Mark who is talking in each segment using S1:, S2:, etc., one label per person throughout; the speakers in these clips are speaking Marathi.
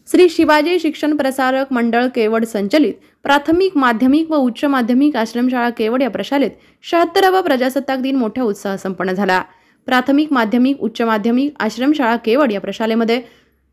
S1: श्री शिवाजी शिक्षण प्रसारक मंडळ केवड संचलित प्राथमिक, माध्यमिक व उच्च माध्यमिक आश्रमशाळा केवड या प्रशालेत 76वा प्रजासत्ताक दिन मोठ्या उत्साहात संपन्न झाला। प्राथमिक, माध्यमिक, उच्च माध्यमिक आश्रमशाळा केवड या प्रशालेमध्ये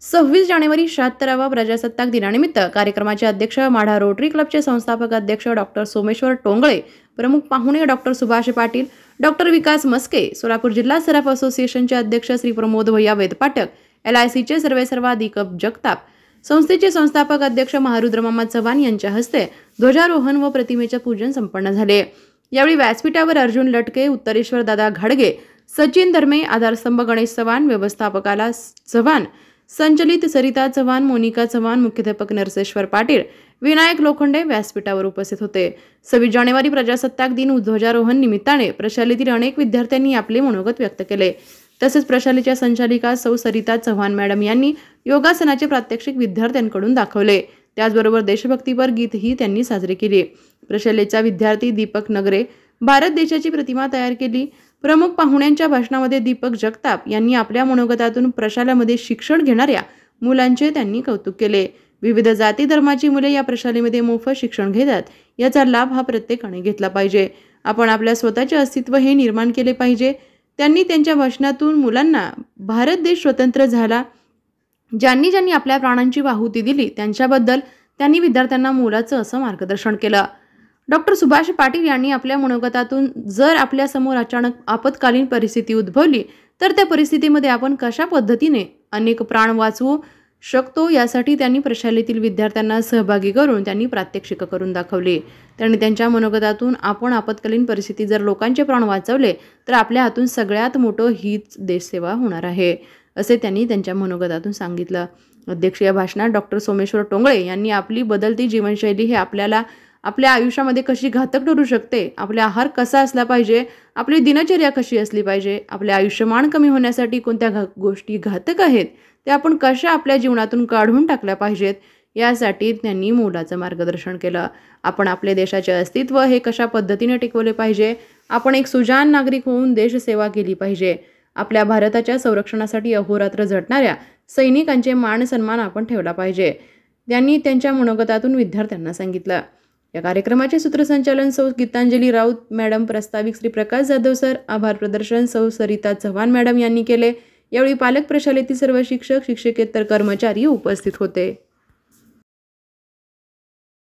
S1: 26 जानेवारी 76वा प्रजासत्ताक दिनानिमित्त कार्यक्रमाचे अध्यक्ष माढा रोटरी क्लबचे संस्थापक अध्यक्ष डॉक्टर सोमेश्वर टोंगळे, प्रमुख पाहुणे डॉक्टर सुभाष पाटील, डॉक्टर विकास मस्के, सोलापूर जिल्हा सराफ असोसिएशनचे अध्यक्ष श्री प्रमोद भैया वेदपाठक, LICचे सर्वेसर्वा दीपक जगताप, संस्थेचे संस्थापक अध्यक्ष महारुद्र मामा चव्हाण यांच्या हस्ते ध्वजारोहण व प्रतिमेचे पूजन संपन्न झाले। यावेळी व्यासपीठावर अर्जुन लटके, उत्तरेश्वर दादा घाडगे, सचिन धर्मे, आधारस्तंभ गणेश चव्हाण, व्यवस्थापकाला चव्हाण, संचलित सरिता चव्हाण, मोनिका चव्हाण, मुख्याध्यापक नरसेश्वर पाटील, विनायक लोखंडे व्यासपीठावर उपस्थित होते। 26 जानेवारी प्रजासत्ताक दिन ध्वजारोहण निमित्ताने प्रशालेतील अनेक विद्यार्थ्यांनी आपले मनोगत व्यक्त केले। तसेच प्रशालेच्या संचालिका सौ सरिता चव्हाण मॅडम यांनी योगासनाचे प्रात्यक्षिक विद्यार्थ्यांकडून दाखवले। त्याचबरोबर देशभक्तीपर गीतही त्यांनी साजरे केले। प्रशालेचा विद्यार्थी दीपक नगरे भारत देशाची प्रतिमा तयार केली। प्रमुख पाहुण्यांच्या भाषणामध्ये दीपक जगताप यांनी आपल्या मनोगतातून प्रशालेमध्ये शिक्षण घेणाऱ्या मुलांचे त्यांनी कौतुक केले। विविध जाती धर्माची मुले या प्रशालेमध्ये मोफत शिक्षण घेतात, याचा लाभ हा प्रत्येकाने घेतला पाहिजे। आपण आपल्या स्वतःचे अस्तित्व हे निर्माण केले पाहिजे। त्यांनी त्यांच्या भाषणातून मुलांना भारत देश स्वतंत्र झाला, ज्यांनी आपल्या प्राणांची आहुती दिली त्यांच्याबद्दल त्यांनी विद्यार्थ्यांना मोलाचं असं मार्गदर्शन केलं। डॉक्टर सुभाष पाटील यांनी आपल्या मनोगतातून जर आपल्या समोर अचानक आपत्कालीन परिस्थिती उद्भवली तर त्या परिस्थितीमध्ये आपण कशा पद्धतीने अनेक प्राण वाचवू शकतो यासाठी त्यांनी प्रशालेतील विद्यार्थ्यांना सहभागी करून त्यांनी प्रात्यक्षिक करून दाखवले। त्यांनी त्यांच्या मनोगतातून आपण आपत्कालीन परिस्थितीत जर लोकांचे प्राण वाचवले तर आपल्या हातून सगळ्यात मोठं हीच देशसेवा होणार आहे, असे त्यांनी त्यांच्या मनोगतातून सांगितलं। अध्यक्षीय भाषणात डॉक्टर सोमेश्वर टोंगळे यांनी आपली बदलती जीवनशैली हे आपल्या आयुष्यामध्ये कशी घातक ठरू शकते, आपला आहार कसा असला पाहिजे, आपली दिनचर्या कशी असली पाहिजे, आपले आयुष्यमान कमी होण्यासाठी कोणत्या गोष्टी घातक आहेत ते आपण कशा आपल्या जीवनातून काढून टाकल्या पाहिजेत, यासाठी त्यांनी मोलाचं मार्गदर्शन केलं। आपण आपल्या देशाचे अस्तित्व हे कशा पद्धतीने टिकवले पाहिजे, आपण एक सुजाण नागरिक होऊन देशसेवा केली पाहिजे, आपल्या भारताच्या संरक्षणासाठी अहोरात्र झटणाऱ्या सैनिकांचे मान सन्मान आपण ठेवला पाहिजे, त्यांनी त्यांच्या मनोगतातून विद्यार्थ्यांना सांगितलं। या कार्यक्रमाचे सूत्रसंचालन सौ गीतांजली राऊत मॅडम, प्रास्ताविक श्री प्रकाश जाधव सर, आभार प्रदर्शन सौ सरिता चव्हाण मॅडम यांनी केले। यावेळी पालक, प्रशालेतील सर्व शिक्षक, शिक्षकेतर कर्मचारी उपस्थित होते।